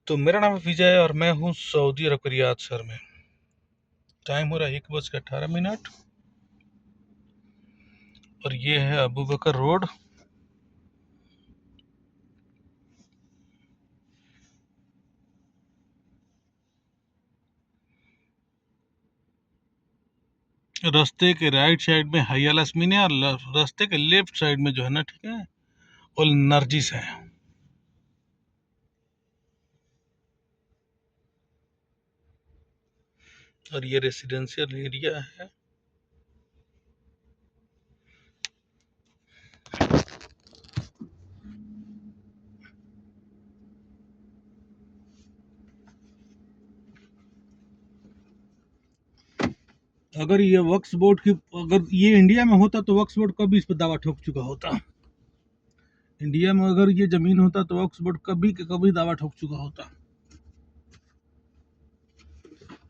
तो मेरा नाम है विजय और मैं हूँ सऊदी अरब के रियाद शहर में। टाइम हो रहा है 1:18 और ये है अबू बकर रोड। रास्ते के राइट साइड में हया लस्मीन है और रास्ते के लेफ्ट साइड में जो है ना, ठीक है, वो नरजिस है। और ये रेसिडेंशियल एरिया है। अगर ये वक्फ बोर्ड की, अगर ये इंडिया में होता तो वक्फ बोर्ड कभी इस पर दावा ठोक चुका होता। इंडिया में अगर ये जमीन होता तो वक्फ बोर्ड कभी के कभी दावा ठोक चुका होता।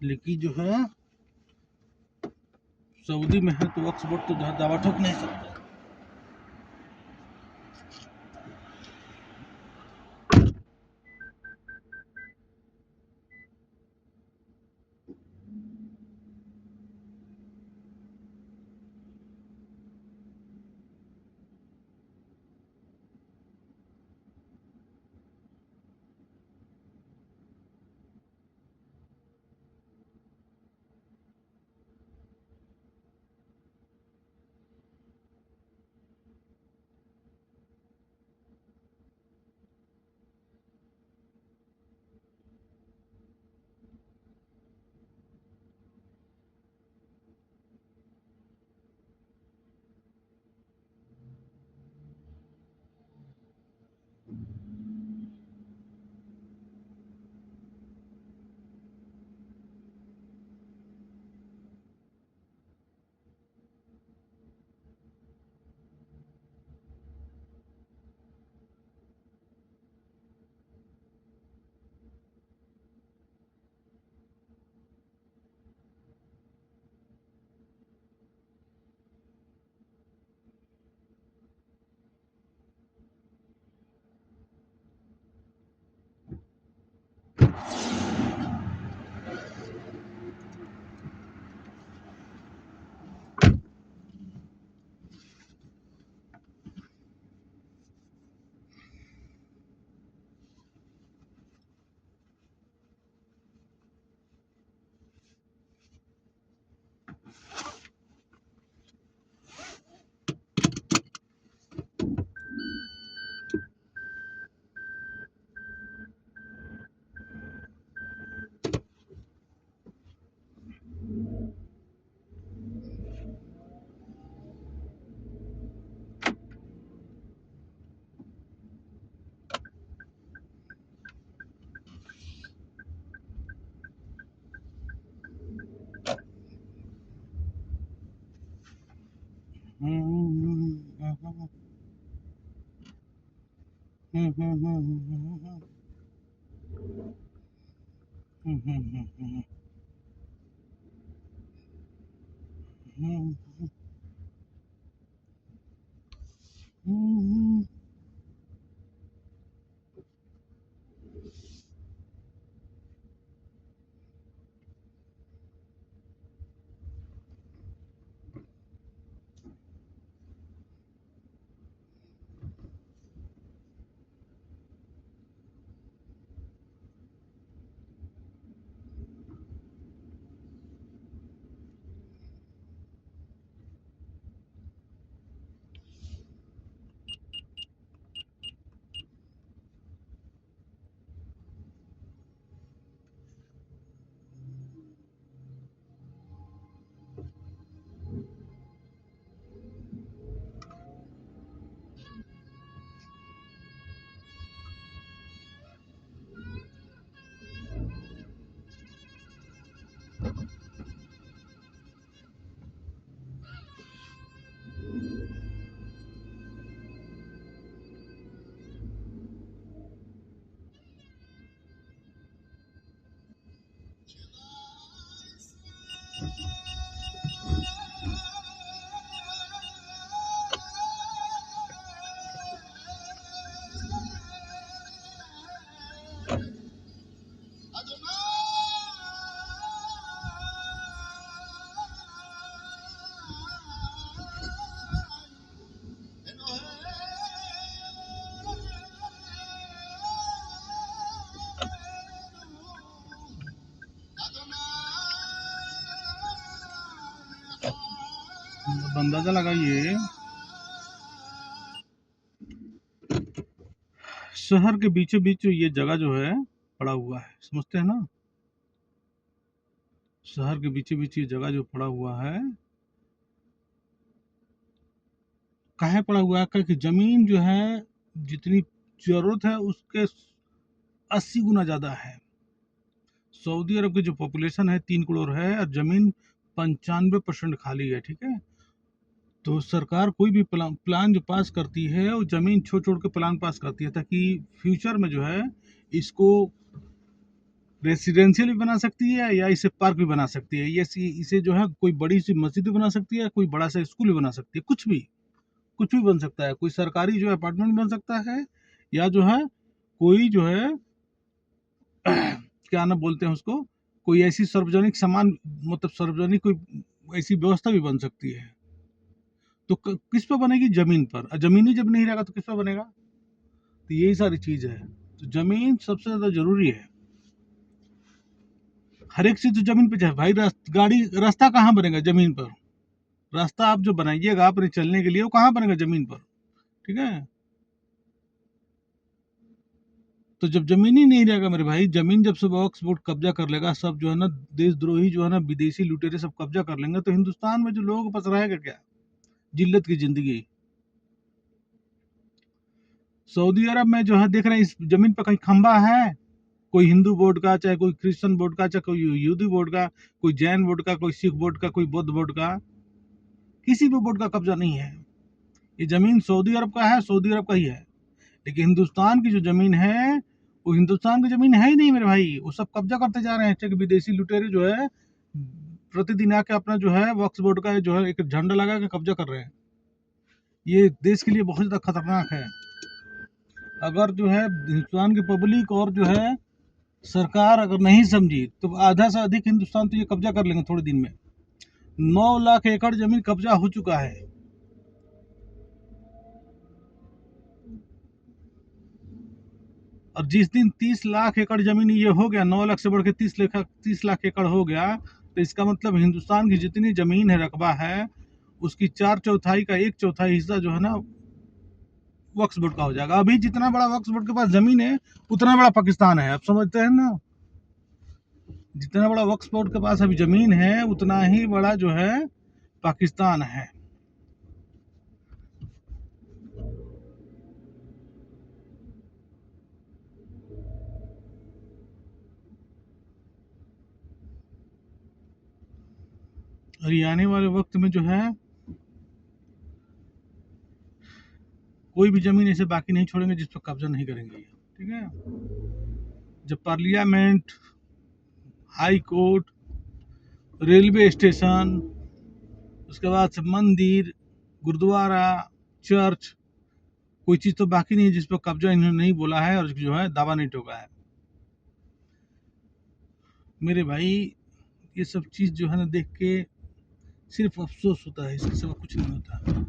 लेकिन जो है सऊदी में है तो वक्फ बोर्ड तो दावा ठोक नहीं सकता। अंदाजा लगाइए, शहर के बीचों बीच ये जगह जो है पड़ा हुआ है, समझते हैं ना? शहर के बीचों बीच ये जगह जो पड़ा हुआ है, काहे पड़ा हुआ है? क्योंकि जमीन जो है जितनी जरूरत है उसके 80 गुना ज्यादा है। सऊदी अरब की जो पॉपुलेशन है 3 करोड़ है और जमीन 95% खाली है, ठीक है? तो सरकार कोई भी प्लान जो पास करती है वो जमीन छोड़ छोड़ के प्लान पास करती है, ताकि फ्यूचर में जो है इसको रेसिडेंशियल भी बना सकती है या इसे पार्क भी बना सकती है, ये इसे जो है कोई बड़ी सी मस्जिद भी बना सकती है, कोई बड़ा सा स्कूल भी बना सकती है, कुछ भी बन सकता है। कोई सरकारी जो है अपार्टमेंट बन सकता है, या जो है कोई जो है क्या नाम बोलते हैं उसको, कोई ऐसी सार्वजनिक सामान, मतलब सार्वजनिक कोई ऐसी व्यवस्था भी बन सकती है। तो किस पर बनेगी? जमीन पर। जमीन ही जब नहीं रहेगा तो किस पर बनेगा? तो यही सारी चीज है। तो जमीन सबसे ज्यादा जरूरी है। हर एक चीज तो जमीन पे चाहिए भाई। गाड़ी रास्ता कहाँ बनेगा? जमीन पर। रास्ता आप जो बनाइएगा अपने चलने के लिए वो कहाँ बनेगा? जमीन पर, ठीक है? तो जब जमीन ही नहीं रहेगा मेरे भाई, जमीन जब सब वक्फ बोर्ड कब्जा कर लेगा, सब जो है ना देशद्रोही जो है ना विदेशी लुटेरे सब कब्जा कर लेंगे, तो हिंदुस्तान में जो लोगों के पास रहेगा क्या? जिल्लत की जिंदगी। सऊदी अरब में जो है देख रहे हैं इस जमीन पर कहीं खंबा है? कोई हिंदू बोर्ड का, चाहे कोई क्रिश्चियन बोर्ड का, चाहे कोई यहूदी बोर्ड का, कोई जैन बोर्ड का, कोई सिख बोर्ड का, कोई बौद्ध बोर्ड का, किसी भी बोर्ड का कब्जा नहीं है। ये जमीन सऊदी अरब का है, सऊदी अरब का ही है। लेकिन हिंदुस्तान की जो जमीन है वो हिंदुस्तान की जमीन है ही नहीं मेरे भाई, वो सब कब्जा करते जा रहे हैं। ठीक, विदेशी लुटेरे जो है प्रतिदिन आके अपना जो है वक्फ बोर्ड का जो है एक झंडा लगा के कब्जा कर रहे हैं। ये देश के लिए बहुत ज्यादा खतरनाक है। अगर जो है हिंदुस्तान की पब्लिक और जो है सरकार अगर नहीं समझी तो आधा से अधिक हिंदुस्तान तो ये कब्जा कर लेंगे थोड़े दिन में। 9 लाख एकड़ जमीन कब्जा हो चुका है। और जिस दिन 30 लाख एकड़ जमीन ये हो गया, 9 लाख से बढ़ के 30 लाख एकड़ हो गया, तो इसका मतलब हिंदुस्तान की जितनी जमीन है, रकबा है, उसकी 4/4 का 1/4 हिस्सा जो है ना वक्फ बोर्ड का हो जाएगा। अभी जितना बड़ा वक्फ बोर्ड के पास जमीन है उतना बड़ा पाकिस्तान है, आप समझते हैं ना? जितना बड़ा वक्फ बोर्ड के पास अभी जमीन है उतना ही बड़ा जो है पाकिस्तान है। और ये आने वाले वक्त में जो है कोई भी जमीन ऐसे बाकी नहीं छोड़ेंगे जिस पर कब्जा नहीं करेंगे, ठीक है? जब parliament, high court, railway station, उसके बाद से मंदिर, गुरुद्वारा, चर्च, कोई चीज तो बाकी नहीं है जिस पर कब्जा इन्होंने नहीं बोला है और जो है दावा नहीं ठोका है। मेरे भाई ये सब चीज जो है ना देख के सिर्फ अफसोस होता है, इसके सिवा कुछ नहीं होता।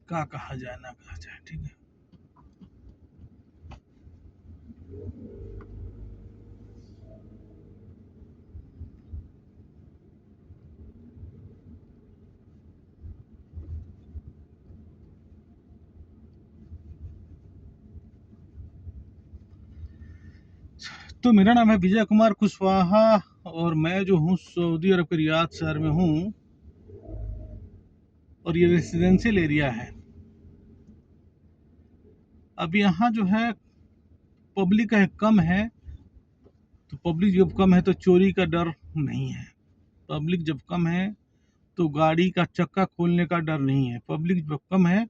क्या कहा जाए ना कहा जाए, ठीक है? तो मेरा नाम है विजय कुमार कुशवाहा और मैं जो हूँ सऊदी अरब के रियाद शहर में हूँ और ये रेसिडेंशियल एरिया है। अब यहाँ जो है पब्लिक कम है, तो पब्लिक जब कम है तो चोरी का डर नहीं है। पब्लिक जब कम है तो गाड़ी का चक्का खोलने का डर नहीं है। पब्लिक जब कम है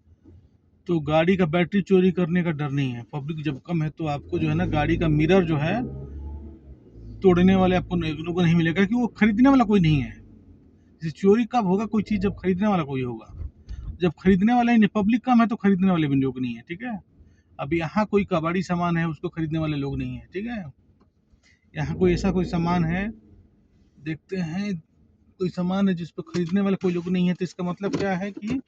तो गाड़ी का बैटरी चोरी करने का डर नहीं है। पब्लिक जब कम है तो आपको जो है ना गाड़ी का मिरर जो है तोड़ने वाले आपको लोगों नहीं मिलेगा, कि वो खरीदने वाला कोई नहीं है। जैसे चोरी कब होगा कोई चीज? जब खरीदने वाला कोई होगा। जब खरीदने वाला ही नहीं, पब्लिक कम है तो खरीदने वाले भी लोग नहीं है, ठीक है? अब यहाँ कोई कबाड़ी सामान है उसको खरीदने वाले लोग नहीं है, ठीक है? यहाँ कोई ऐसा कोई सामान है, देखते हैं कोई सामान है जिस पर खरीदने वाले कोई लोग नहीं है, तो इसका मतलब क्या है कि